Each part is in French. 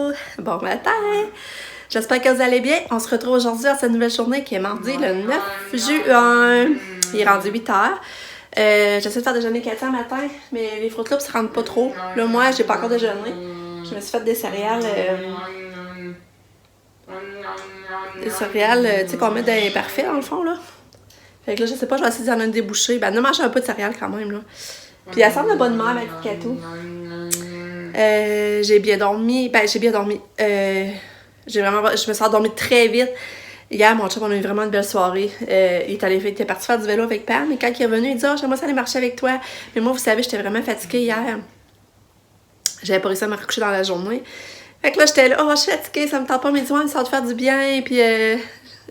Allô! Bon matin! J'espère que vous allez bien. On se retrouve aujourd'hui à cette nouvelle journée qui est mardi le 9 juin. Il est rendu 8h. J'essaie de faire déjeuner Katia matin, mais les Fruit Loops ne se rendent pas trop. Là, moi, j'ai pas encore déjeuné. Je me suis fait des céréales. Des céréales, tu sais, qu'on met dans les parfaits, dans le fond, là. Fait que là, je sais pas, je vais essayer d'en donner déboucher. Ben, ne manger un peu de céréales quand même, là. Puis elle semble de bonne humeur, ma Katou. J'ai bien dormi. Ben, j'ai bien dormi. Je me suis endormie très vite. Hier, mon chum, on a eu vraiment une belle soirée. Il était parti faire du vélo avec Pam, mais quand il est revenu, il dit « Oh, j'aimerais ça aller marcher avec toi. » Mais moi, vous savez, j'étais vraiment fatiguée hier. J'avais pas réussi à me recoucher dans la journée. Fait que là, j'étais là « Oh, je suis fatiguée, ça me tente pas. » Mais il dit « Ouais, ça va te faire du bien. » Puis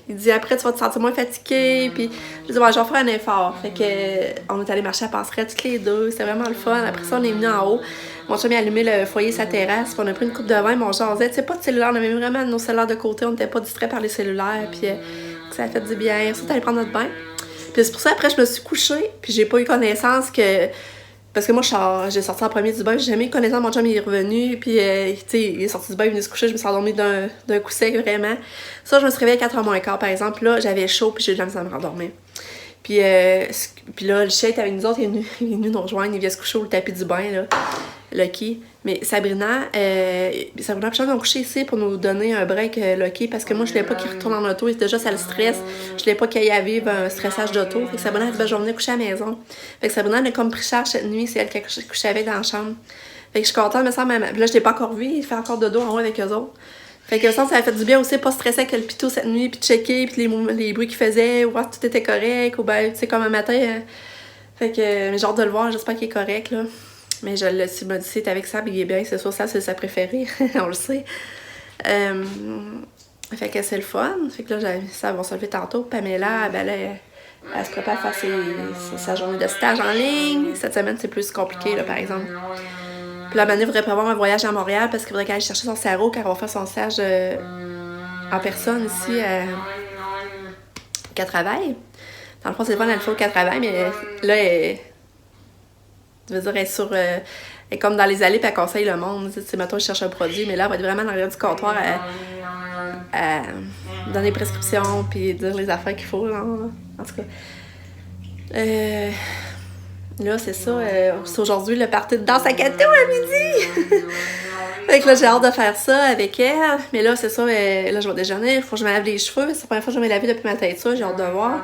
il dit « Après, tu vas te sentir moins fatiguée. » Puis je dis « Ouais, je vais faire un effort. » Fait que on est allé marcher à Passerelle toutes les deux. C'était vraiment le fun. Après ça, on est venu en haut. Mon chum a allumé le foyer sa terrasse, puis on a pris une coupe de vin, mon jasait. Tu sais, pas de cellulaire, on avait vraiment nos cellulaires de côté, on n'était pas distraits par les cellulaires, puis ça a fait du bien. Ensuite, on est allé prendre notre bain. Puis c'est pour ça, après, je me suis couchée, puis j'ai pas eu connaissance que. Parce que moi, j'ai sorti en premier du bain, j'ai jamais eu connaissance, mon chum il est revenu, puis tu sais, il est sorti du bain, il est venu se coucher, je me suis endormie d'un coup sec, vraiment. Ça, je me suis réveillée à 4h moins quart, par exemple. Là, j'avais chaud, puis j'ai eu de la misère à me rendormir. Puis là, le chien était avec nous autres, il est venu nous rejoindre, il vient se coucher au tapis du bain, là. Lucky. Mais Sabrina et Michel ont couché ici pour nous donner un break, Lucky, parce que moi, je voulais pas qu'il retourne en auto. Déjà, ça le stresse. Je voulais pas qu'il y ait à vivre un stressage d'auto. Fait que Sabrina a dit, ben, je vais venir coucher à la maison. Fait que Sabrina, elle a comme pris charge cette nuit. C'est elle qui a couché avec dans la chambre. Fait que je suis contente, me semble. Là, je l'ai pas encore vu. Il fait encore dodo en haut avec eux autres. Fait que ça a fait du bien aussi, pas stresser avec le pitou cette nuit, puis checker, puis les bruits qu'il faisait, voir si tout était correct, ou ben, tu sais, comme un matin. Fait que, mais j'ai hâte de le voir, j'espère qu'il est correct, là. Mais je le sais, c'est avec ça, il est bien, c'est sûr, ça, c'est sa préférée, on le sait. Fait que c'est le fun. Fait que là, ça va se lever tantôt. Pamela, ben là, elle se prépare à faire sa journée de stage en ligne. Cette semaine, c'est plus compliqué, là, par exemple. Puis la Mané voudrait prévoir un voyage à Montréal parce qu'il faudrait qu'elle aille chercher son cerveau car elle va faire son stage en personne ici qu'elle travaille. Dans le fond, c'est le fun, elle le fait qu'elle travaille, mais là, elle est sur. Elle est comme dans les allées puis elle conseille le monde. Tu sais, mettons, je cherche un produit, mais là, elle va être vraiment dans l'arrière du comptoir à donner des prescriptions puis dire les affaires qu'il faut. Là. En tout cas. Là, c'est ça. C'est aujourd'hui le party de danse à Katou à midi. Fait que là, j'ai hâte de faire ça avec elle. Mais là, c'est ça. Là, je vais déjeuner. Il faut que je me lave les cheveux. C'est la première fois que je me laver depuis ma teinture. J'ai hâte de voir.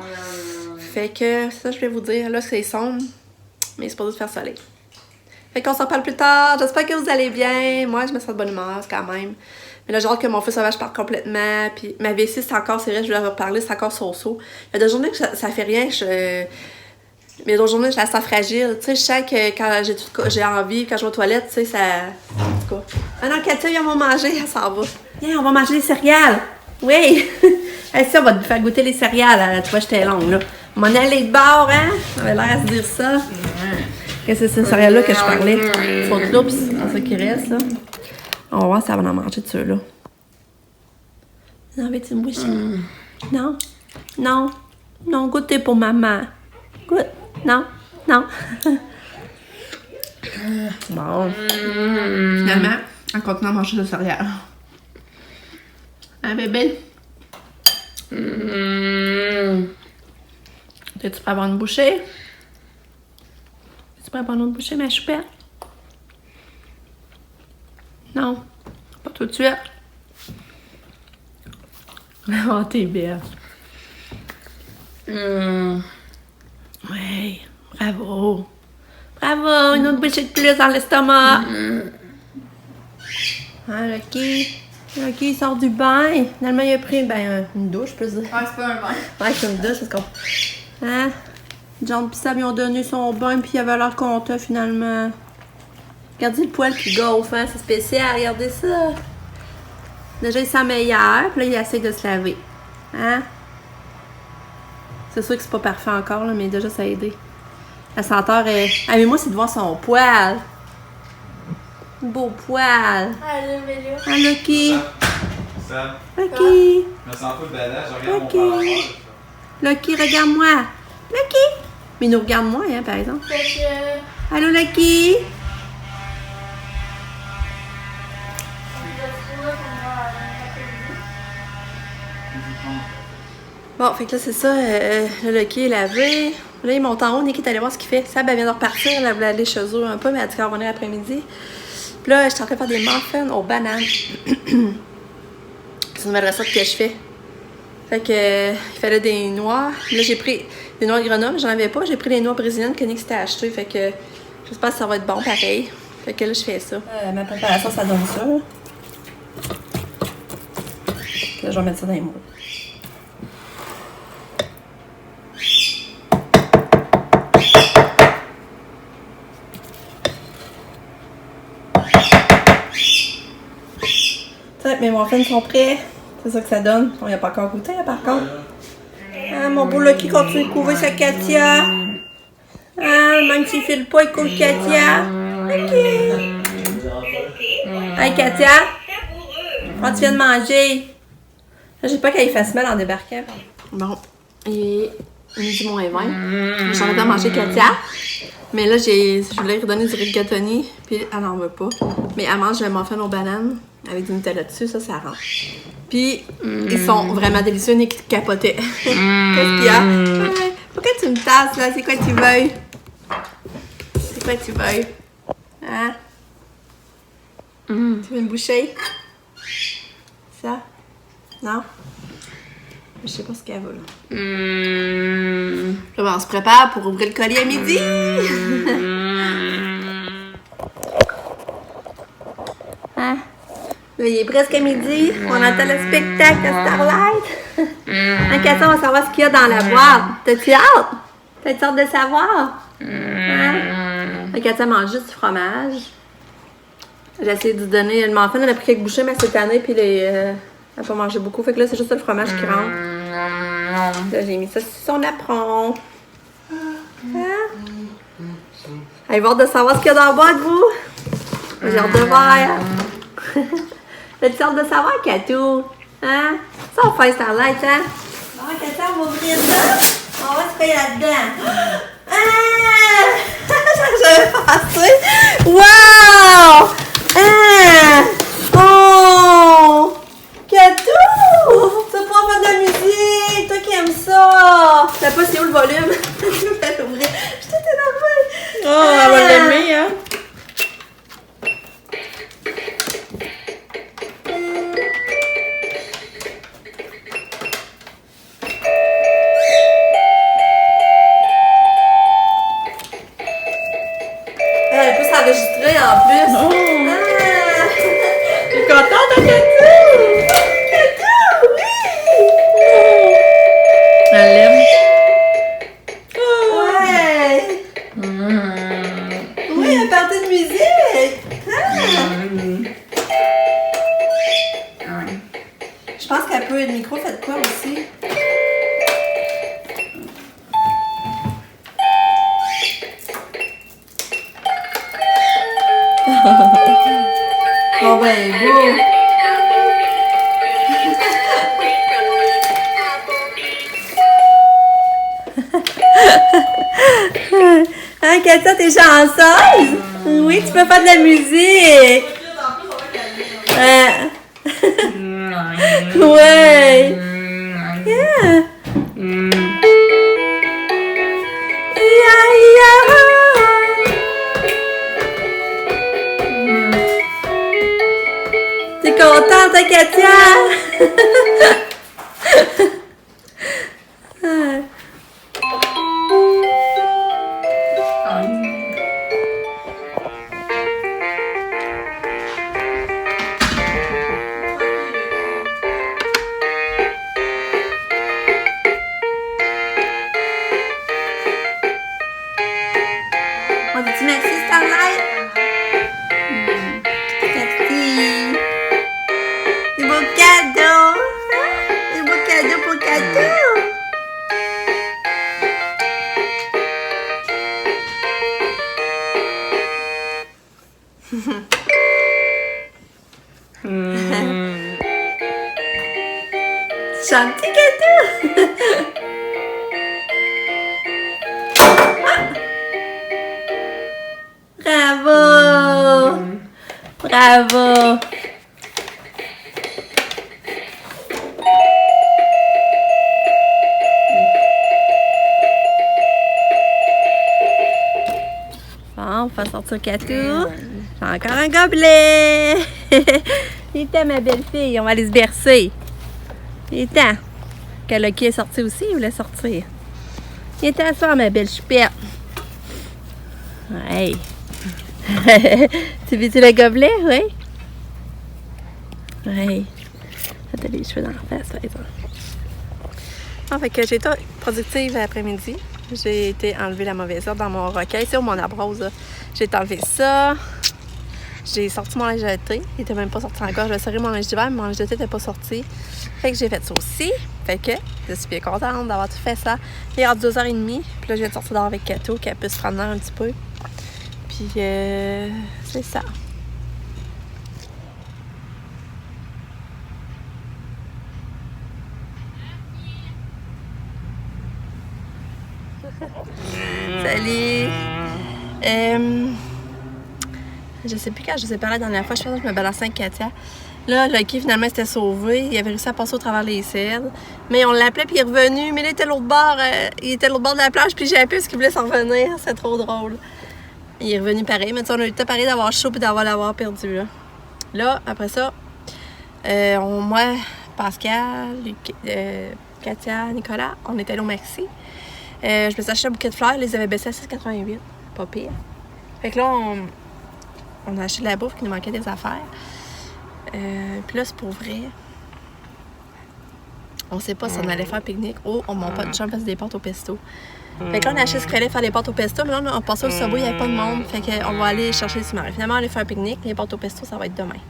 Fait que c'est ça que je vais vous dire. Là, c'est sombre. Mais c'est supposé de faire soleil. Fait qu'on s'en parle plus tard. J'espère que vous allez bien. Moi, je me sens de bonne humeur quand même. Mais là, j'ai hâte que mon feu sauvage parte complètement. Puis ma vessie, c'est encore, c'est vrai, je voulais reparler, c'est encore so-so. Il y a des journées que ça fait rien. Mais d'autres journées, je la sens fragile. Tu sais, je sens que quand j'ai envie, quand je vais aux toilettes, tu sais, ça. En tout cas. Ah non, Katia, viens, on va manger, elle s'en va. Viens, on va manger les céréales. Oui! Hey, ça, on va te faire goûter les céréales. Tu vois, j'étais longue, là. On m'en est allé de bord, hein? On avait l'air à se dire ça. Qu'est-ce que c'est ces céréales-là que je parlais? Fruit Loops, c'est ça qui reste, là. On va voir si elle va en manger de ceux-là. Non, veux-tu une bouchée? Non? Non? Non, goûtez pour maman. Goûte. Non? Non? Bon. Finalement, elle continue à manger de céréales. Hein, bébé? T'es-tu prêt à avoir une bouchée? Es-tu prêt à avoir une autre bouchée, ma choupette? Non, pas tout de suite. Oh, t'es belle. Oui, bravo. Bravo, une autre bouchée de plus dans l'estomac. Hein, Lucky? Lucky, il sort du bain. Finalement, il a pris une douche, je peux dire. Ouais, c'est pas un bain. Ouais, c'est une douche, parce qu'on. Hein? John pis Sam, ils ont donné son bain, puis il avait l'air content, finalement. Regardez le poil qui gonfle, hein? C'est spécial, regardez ça. Déjà, il sent meilleur, puis là, il essaie de se laver. Hein? C'est sûr que c'est pas parfait encore, là, mais déjà, ça a aidé. La senteur est. Ah, mais moi, c'est de voir son poil. Beau poil. Allô, Vélo. Ah, Lucky. Ça, Lucky. je me sens pas de badass, je regarde Ok. mon père. Lucky, regarde-moi. Lucky. Mais il nous regarde moi, hein, par exemple. Fait que. Allô, Lucky. On va Bon, fait que là, c'est ça. Le Lucky est lavé. Là, il monte en haut. Nick est allé voir ce qu'il fait. Sab, elle vient de repartir. Elle voulait aller chez eux un peu, mais elle a dit qu'elle va revenir l'après-midi. Puis là, je suis en train de faire des muffins aux bananes. C'est une nouvelle recette que je fais. Fait que, il fallait des noix. Là, j'ai pris des noix de Grenoble. J'en avais pas. J'ai pris les noix brésiliennes que Nick s'était acheté. Fait que, j'espère que ça va être bon pareil. Fait que là, je fais ça. Ma préparation, ça donne ça. Là, je vais mettre ça dans les moules. Mes muffins sont prêts. C'est ça que ça donne. On n'y a pas encore goûté, là, par contre. Ah, mon beau Lucky continue de couver sa Katia. Ah, même s'il file pas, il couvre Katia. OK. Hey, Katia. Quand tu viens de manger. Là, j'ai pas qu'elle fasse mal en débarquant. Bon. Il est midi moins 20. J'en ai pas mangé Katia. Mais là, je voulais lui redonner du rigatoni. Puis elle n'en veut pas. Mais elle mange le muffin aux bananes. Avec du Nutella dessus, ça rentre. Puis, ils sont vraiment délicieux, Nick capotait. Qu'est-ce qu'il y a? Ouais. Pourquoi tu me tasses, là? C'est quoi tu veux? C'est quoi tu veux? Hein? Tu veux une bouchée? Ça? Non? Je sais pas ce qu'elle veut, là. Là, ben, on se prépare pour ouvrir le colis à midi! Hein? Là, il est presque midi, on attend le spectacle de Starlight. Katia, on va savoir ce qu'il y a dans la boîte. T'as-tu hâte? T'as-tu hâte de savoir? Hein? Katia mange juste du fromage. J'ai essayé de lui donner le muffin, elle a pris quelques bouchées, mais cette année, puis elle n'a pas mangé beaucoup. Fait que là, c'est juste le fromage qui rentre. Là, j'ai mis ça sur son apron. Hein? Allez voir de savoir ce qu'il y a dans la boîte, vous? J'ai hâte de voir. T'as-tu hâte de savoir, Katou? Hein? Ça, on fait Starlight, hein? Bon, Katou, on va ouvrir ça. On va voir ce qu'il y a là-dedans. Ah! J'avais passé. Wow! Ah! Oh! Katou! Tu vas pouvoir faire de la musique! Toi qui aimes ça! Je sais pas c'est où le volume. Je vais l'ouvrir. Je suis toute énervée. Oh, elle va l'aimer, hein? Elle peut s'enregistrer en plus. Oh. Ah! T'es contente, hein, Katou? Katou, oui! Elle l'aime. Ouais! Oui, un party de musique! Ah! Je pense qu'elle peut. Le micro fait de quoi aussi? Bon ben, go! Hein, Katia, t'es chanceuse? Oui, tu peux faire de la musique! Ouais! Yeah! T'es contente, hein, Katia? On dit merci, Starlight? Merci. Des beaux cadeaux. Des beaux cadeaux pour Katou. Chanter, Katou. Bravo! Bravo! faire sortir Catou. J'ai encore un gobelet. Il est temps, ma belle-fille. On va aller se bercer. Il est temps. Que Lucky est sorti aussi, il voulait sortir. Il est temps à soir, ma belle choupette. Hey. Tu veux-tu le gobelet, oui? Oui. T'as les cheveux dans la face, par exemple. Fait que j'ai été productive l'après-midi. J'ai été enlever la mauvaise herbe dans mon recueil. C'est où mon arbrose, là. J'ai été enlever ça. J'ai sorti mon linge d'été. Il était même pas sorti encore. Je vais serrer mon linge d'hiver, mais mon linge d'été n'était pas sorti. Fait que j'ai fait ça aussi. Fait que je suis bien contente d'avoir tout fait ça. Il est rendu 2h30. Puis là, je viens de sortir dehors avec Cato, qu'elle puisse prendre l'air un petit peu. Puis c'est ça. Salut! Je sais plus quand je vous ai parlé la dernière fois, je pense que je me balançais avec Katia. Là, Lucky finalement s'était sauvé, il avait réussi à passer au travers les cèdres. Mais on l'appelait puis il est revenu, mais là il était l'autre bord, il était l'autre bord de la plage puis j'ai appelé parce qu'il voulait s'en revenir, c'est trop drôle. Il est revenu pareil, mais tu sais, on a eu le temps pareil d'avoir chaud puis l'avoir perdu là. Là, après ça, moi, Pascal, Katia, Nicolas, on était allés au Maxi. Je me suis acheté un bouquet de fleurs, ils les avaient baissés à 6,88. Pas pire. Fait que là, on a acheté de la bouffe, qui nous manquait des affaires. Puis là, c'est pour vrai. On sait pas si on allait faire pique-nique ou on monte pas de chambre parce des pâtes au pesto. Fait que là, on a acheté ce qu'il fallait faire des pâtes au pesto, mais là, on passait au Subway, il n'y avait pas de monde. Fait qu'on va aller chercher le sumarin. Finalement, on va aller faire un pique-nique. Les pâtes au pesto, ça va être demain.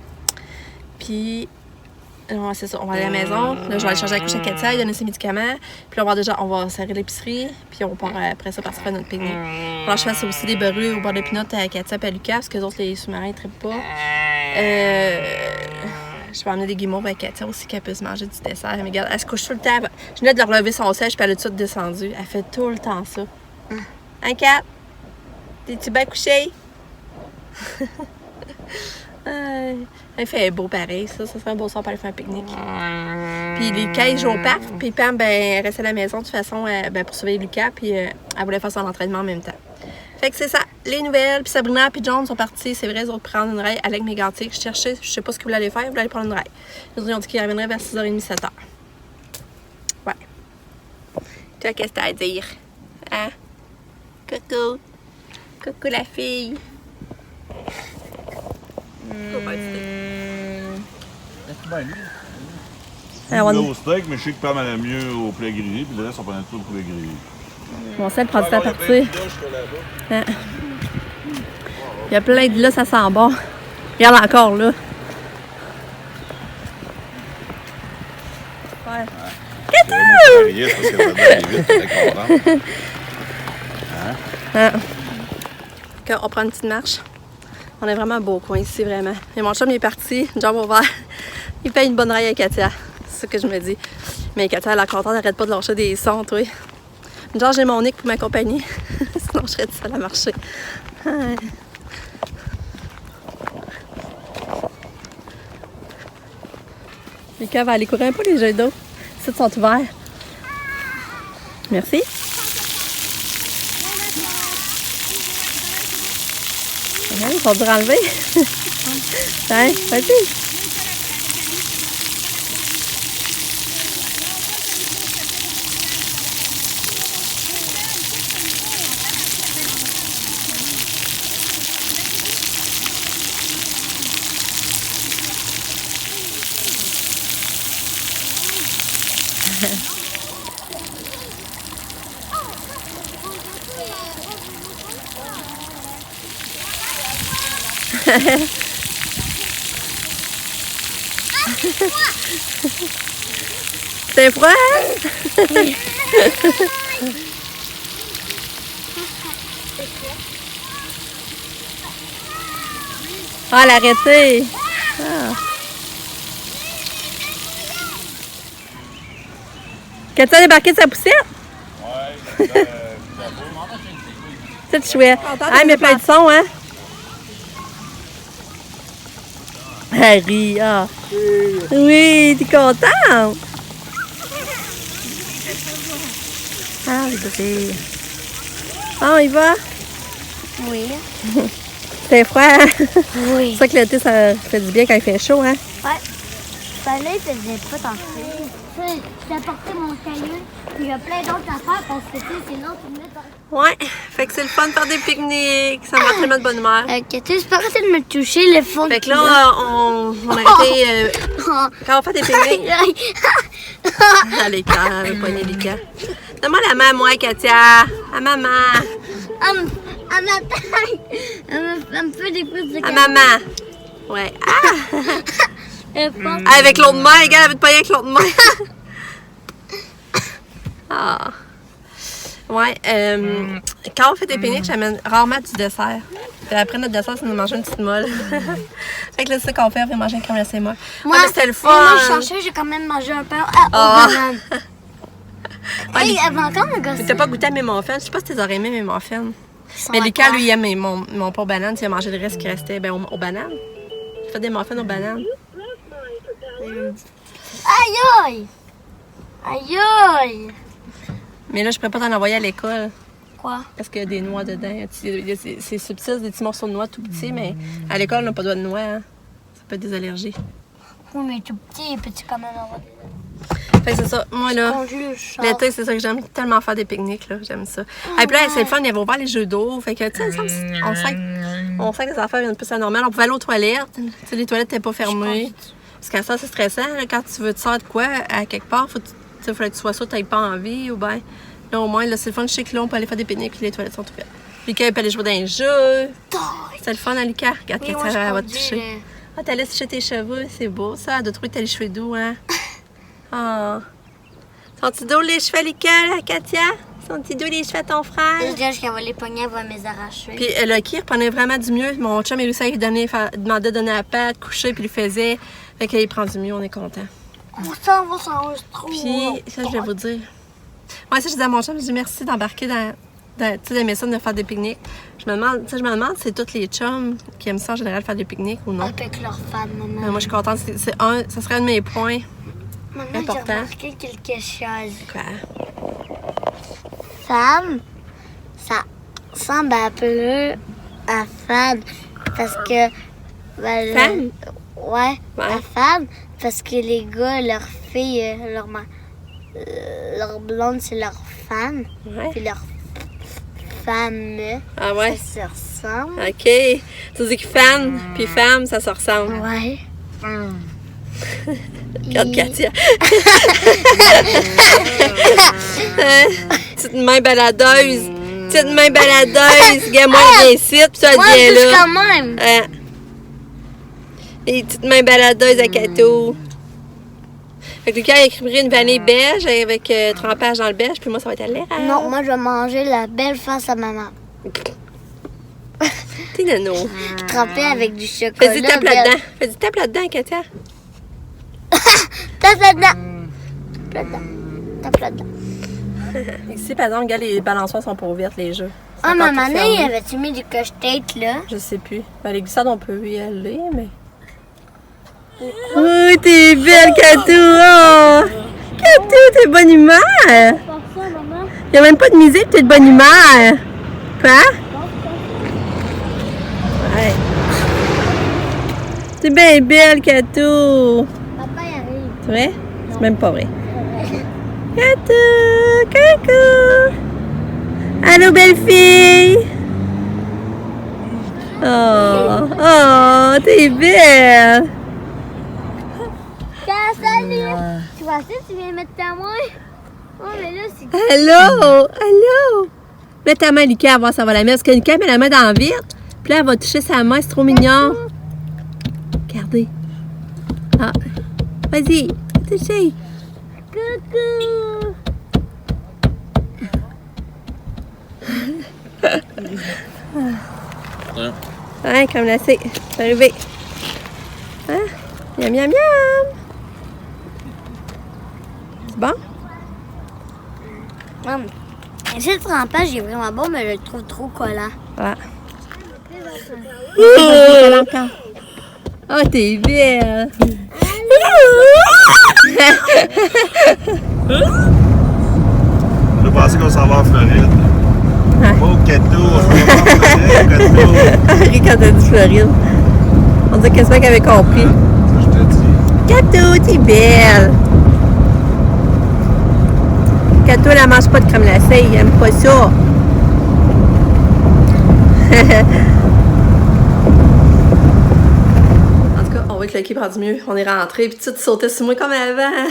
Puis, c'est ça, on va aller à la maison. Là, je vais aller changer la couche à Katia, lui donner ses médicaments. Puis là, on va serrer l'épicerie. Puis on part après ça partir faire notre pique-nique. Alors, je fais aussi des beurrés au bord de pinot à Katia et à Lucas, parce que les autres, les sous-marins, ils ne trippent pas. Je vais emmener des guimauves avec Katia aussi, qu'elle puisse manger du dessert. Mais regarde, elle se couche tout le temps. Je venais de leur relever son siège, puis elle a tout descendu. Elle fait tout le temps ça. Hein, Kat? T'es-tu bien couché? Il fait beau pareil, ça serait un beau soir pour aller faire un pique-nique. Puis quand ils jouent au parc, puis Pam, elle restait à la maison de toute façon pour surveiller Lucas, puis elle voulait faire son entraînement en même temps. Fait que c'est ça, les nouvelles. Puis Sabrina et John sont partis, c'est vrai, ils ont prendre une raille avec mes gantiques. Je cherchais, je sais pas ce qu'ils voulaient aller faire, ils voulaient aller prendre une raille. Ils ont dit qu'ils reviendraient vers 6h30, 7h. Ouais. Toi, qu'est-ce que t'as à dire? Hein? Coucou. Coucou la fille. Au steak, mais je sais que Pam allait mieux au poulet grillé, puis le reste, on prenait tout au poulet grillé. Mon sel prend du temps à partir. Ah. Il y a plein de là, ça sent bon. Regarde encore là. On prend une petite marche. On est vraiment un beau coin ici, vraiment. Et mon chum il est parti, jambe ouverte. Il paye une bonne raille à Katia. C'est ça que je me dis. Mais Katia, elle est contente, elle n'arrête pas de lâcher des sons, toi. Genre, j'ai mon Nick pour m'accompagner. Sinon, je serais toute seule à marcher. Ouais. Les cas va aller courir un peu, les jets d'eau. Les sites sont ouverts. Merci. Ils sont durs à enlever. Tiens, vas-y. C'est froid? Oui. Ah, l'arrêter! Ah. Quand tu as débarqué de sa poussière? Ouais, c'est chouette. Ah, mais plein de son, hein? Harry, ah. Oui, t'es content? Ah, le bébé. Ah, il va? Oui. C'était froid, hein? Oui. C'est ça que l'été, ça fait du bien quand il fait chaud, hein? Ouais. Ça là, il faisait pas tant chaud. J'ai apporté mon caillou, puis il y a plein d'autres affaires parce que, tu sais, sinon, tu me mets dans... Ouais, fait que c'est le fun de faire des pique-niques. Ça me rend tellement de bonne humeur. Ok, tu sais, pas arrêter de me toucher le fond. Fait que là, on a arrêté. Quand on fait des pique-niques. Ah, les cœurs, elle veut pogner les cœurs. Donne-moi la main à moi, Katia. À maman. À ma taille. Elle me fait des pouces de À maman. Ouais. Ah! caillou. Avec l'autre main, les gars, elle veut te pogner avec l'autre main. Ah. Ouais, quand on fait des pique-niques, j'amène rarement du dessert. Puis après notre dessert, c'est de manger une petite molle. Fait que là, c'est ça qu'on fait, on fait manger une crème glacée molle. Moi, mais c'était le fun! Moi, je cherchais, j'ai quand même mangé un pain aux bananes. Ouais, Hey, elle va encore me gosser. mais t'as pas goûté à mes muffins? Je sais pas si t'es aurais aimé mes muffins. Mais Lucas, lui, il aime mon pain aux bananes. Il a mangé le reste qui restait aux bananes. J'ai fait des muffins aux bananes. Aïe aïe! Aïe aïe! Mais là, je pourrais pas t'en envoyer à l'école. Quoi? Parce qu'il y a des noix dedans. C'est subtil, des petits morceaux de noix tout petits, mais à l'école, on n'a pas de doigt de noix. Hein. Ça peut être des allergies. Oui, mais tout petit, petit quand même. Fait que c'est ça. Moi, là, l'été, c'est ça que j'aime tellement faire des pique-niques, là. J'aime ça. Et puis là, c'est le fun, il y avait ouvert les jeux d'eau. Fait que, tu sais, on sent que les affaires viennent plus à normal. On pouvait aller aux toilettes. Tu sais, les toilettes n'étaient pas fermées. Parce qu'à ça, c'est stressant. Là, quand tu veux te sortir de quoi, à quelque part, il faudrait que tu sois sûr que tu n'aies pas envie ou bien. Là, au moins, là, c'est le fun. Je sais que là, on peut aller faire des pique-niques puis les toilettes sont ouvertes. Lucas, il peut aller jouer dans les jeux. C'est le fun, hein, Lucas? Regarde, Oui, Katia, elle va te toucher. Ah, t'allais sécher tes cheveux, c'est beau ça. Elle doit trouver que t'as les cheveux doux, hein? Ah. Sont-ils doux les cheveux, Lucas, là, Katia? Sont-ils doux les cheveux à ton frère? Je dirais qu'elle va les pogner, elle va me les arracher. Puis le Kir prenait vraiment du mieux. Mon chum, il réussit à lui demandait de donner la patte, coucher, puis il le faisait. Fait qu'il prend du mieux, on est content. On s'en va s'enregistrer. Puis, ça, je vais vous dire. Moi, ça, je disais à mon chum, je dis merci d'embarquer dans tu sais, d'aimer ça, de faire des pique-niques. Je me demande si c'est tous les chums qui aiment ça en général, faire des pique-niques ou non. Avec leur femme, maman. Moi, je suis contente. Ça serait un de mes points. Maman, j'ai important. remarqué quelque chose. Quoi? Femme, ça ressemble un peu à femme. Parce que... Ben, Femme? Ouais, Ouais. à femme. Parce que les gars, leur fille, leur blonde, c'est leur femme. Ouais. Puis leur femme, Ah ouais? ça se ressemble. OK. Tu dis que fan puis femme, ça se ressemble. Ouais. Regarde Katia. Petite main baladeuse. Petite main baladeuse. Gars, moi, je viens ici, puis ça Moi, vient juste là. quand même. Et petite main baladeuse à Kato. Fait que Lucas, il a écrit une vanille beige avec trempage dans le beige, puis moi, ça va être à l'air. Non, moi, je vais manger la belle face à maman. T'es nano. Trempée avec du chocolat. Fais-y tape là-dedans. Fais-y tape là-dedans, Katia. Tape là-dedans. Tape là-dedans. Tape là-dedans. Ici, par exemple, regarde, les balançoires sont pas ouvertes, les jeux. Ah, maman, avait-tu mis du cache-tête, là? Je sais plus. Ben, les glissades, on peut y aller, mais... Oh, t'es belle, Kato! Oh! Kato, t'es de bonne humeur! Il a même pas de musique, t'es de bonne humeur! Quoi? Ouais. T'es bien belle, Kato! Papa, il arrive. C'est vrai? C'est même pas vrai. Kato! Coucou! Allô, belle fille! Oh! Oh! T'es belle! Salut! Tu vois ça, tu viens mettre ta main? Oh, mais là, c'est... Allô? Allô? Mets ta main, Lucas, à voir ça va la mettre. Parce que Lucas met la main dans la vitre. Puis là, elle va toucher sa main. C'est trop mignon. Regardez. Ah. Vas-y. Touchez. Coucou! Ouais, comme là, c'est arrivé. Hein? Miam, miam, miam. C'est bon? Maman, ce trempage est vraiment bon, mais je le trouve trop collant. Ouais. Oh, t'es belle. Je pensais qu'on s'en va en Floride. Oh, Cato! Cato! Harry, quand t'as dit Floride. On dirait quasiment qu'elle avait compris. Je te dis. Cato, t'es belle! Cato, elle mange pas de crème glacée, elle aime pas ça. En tout cas, on voit que l'équipe rendu mieux. On est rentré, puis tu sautais sur moi comme avant.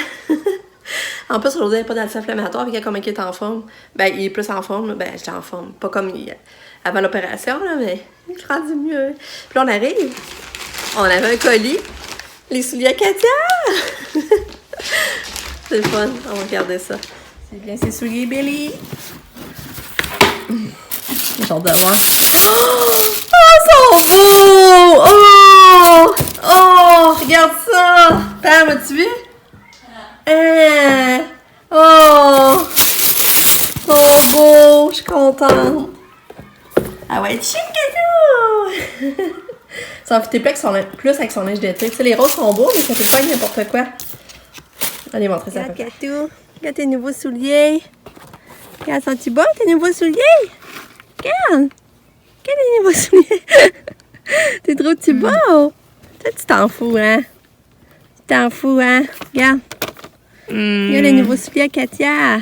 En plus, aujourd'hui, elle n'est pas dans le inflammatoire, puis comme il est en forme. Ben, il est plus en forme, ben, j'étais en forme. Pas comme avant l'opération, là, mais il est rendu mieux. Puis là, on arrive. On avait un colis. Les souliers à Katia! C'est le fun. On va regarder ça. C'est bien ses souliers, Billy. J'ai hâte de voir. Oh, ils sont beaux! Oh! Oh! Regarde ça! Pam, as-tu vu? Oh! Oh, beau! Je suis contente. Ah ouais, chic et tout! Ça va fitter plus avec son linge d'été. Tu sais, les roses sont beaux, mais ça fait pas avec n'importe quoi. Allez, montrer ça. Regarde, Katou. Regarde tes nouveaux souliers. Regarde, sont-ils beaux, tes nouveaux souliers? Regarde. Regarde tes nouveaux souliers. T'es trop-tu beau? Toi, tu t'en fous, hein? Tu t'en fous, hein? Regarde. Regarde les nouveaux souliers à Katia.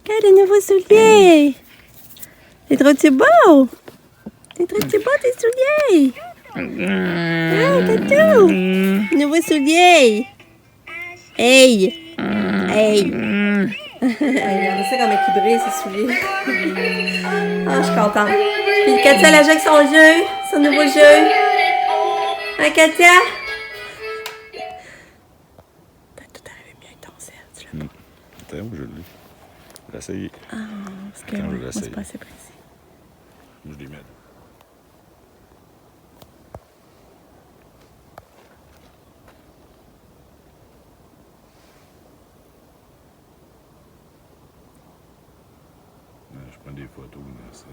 Regarde les nouveaux souliers. T'es trop-tu beau? T'es trop-tu beau, tes souliers? Ah, Katou! Nouveaux souliers! Hey! Hey! Regardez ça comme il brille, ces souliers. Ah, je suis contente. Puis Katia, elle a joué avec son jeu, son nouveau jeu. Hein, Katia? T'as tout arrivé mieux avec ton sel, tu l'as pas. Attends, je l'ai. Je vais l'essayer. Ah, parce que Attends, je vais moi, l'essayer. c'est pas assez précis. Je les mets. Je prends des photos, mais c'est...